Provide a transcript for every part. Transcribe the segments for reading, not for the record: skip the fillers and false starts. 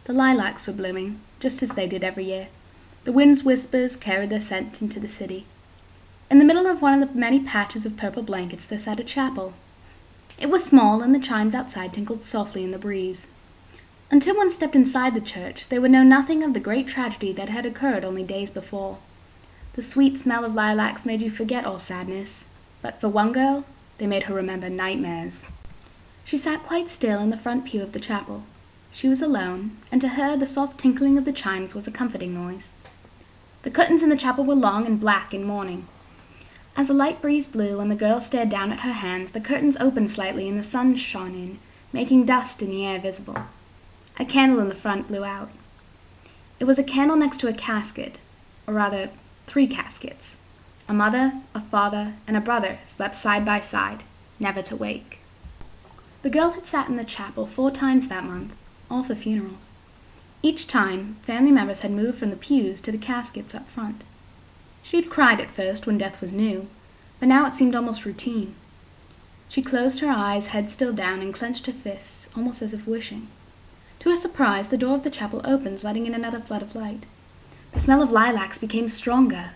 The lilacs were blooming, just as they did every year. The wind's whispers carried their scent into the city. In the middle of one of the many patches of purple blankets there sat a chapel. It was small, and the chimes outside tinkled softly in the breeze. Until one stepped inside the church, they would know nothing of the great tragedy that had occurred only days before. The sweet smell of lilacs made you forget all sadness, but for one girl, they made her remember nightmares. She sat quite still in the front pew of the chapel. She was alone, and to her the soft tinkling of the chimes was a comforting noise. The curtains in the chapel were long and black in mourning. As a light breeze blew and the girl stared down at her hands, the curtains opened slightly and the sun shone in, making dust in the air visible. A candle in the front blew out. It was a candle next to a casket, or rather 3 caskets. A mother, a father, and a brother slept side by side, never to wake. The girl had sat in the chapel 4 times that month, all for funerals. Each time, family members had moved from the pews to the caskets up front. She had cried at first when death was new, but now it seemed almost routine. She closed her eyes, head still down, and clenched her fists, almost as if wishing. To her surprise, the door of the chapel opened, letting in another flood of light. The smell of lilacs became stronger.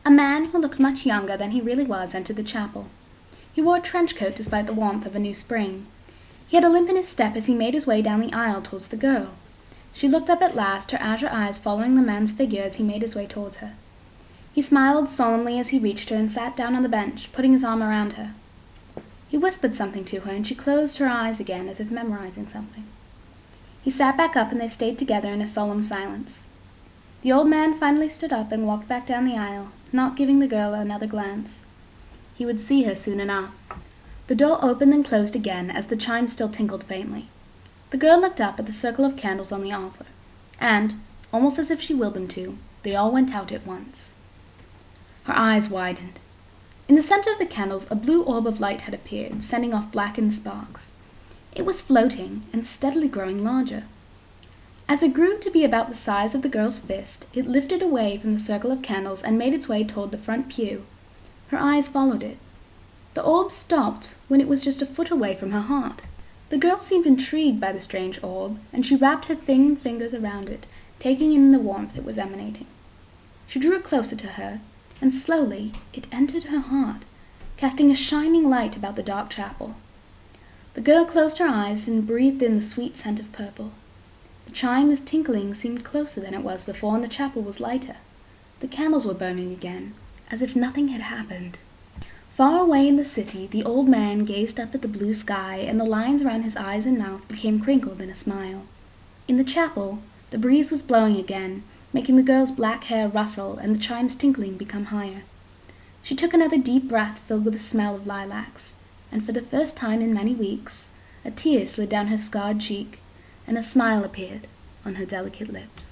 A man who looked much younger than he really was entered the chapel. He wore a trench coat despite the warmth of a new spring. He had a limp in his step as he made his way down the aisle towards the girl. She looked up at last, her azure eyes following the man's figure as he made his way towards her. He smiled solemnly as he reached her and sat down on the bench, putting his arm around her. He whispered something to her, and she closed her eyes again as if memorizing something. He sat back up and they stayed together in a solemn silence. The old man finally stood up and walked back down the aisle, not giving the girl another glance. He would see her soon enough. The door opened and closed again as the chimes still tinkled faintly. The girl looked up at the circle of candles on the altar, and, almost as if she willed them to, they all went out at once. Her eyes widened. In the center of the candles a blue orb of light had appeared, sending off blackened sparks. It was floating and steadily growing larger. As it grew to be about the size of the girl's fist, it lifted away from the circle of candles and made its way toward the front pew. Her eyes followed it. The orb stopped when it was just a foot away from her heart. The girl seemed intrigued by the strange orb, and she wrapped her thin fingers around it, taking in the warmth it was emanating. She drew it closer to her, and slowly it entered her heart, casting a shining light about the dark chapel. The girl closed her eyes and breathed in the sweet scent of purple. The chime's tinkling seemed closer than it was before, and the chapel was lighter. The candles were burning again, as if nothing had happened. Far away in the city, the old man gazed up at the blue sky, and the lines around his eyes and mouth became crinkled in a smile. In the chapel, the breeze was blowing again, making the girl's black hair rustle and the chime's tinkling become higher. She took another deep breath filled with the smell of lilacs, and for the first time in many weeks, a tear slid down her scarred cheek, and a smile appeared on her delicate lips.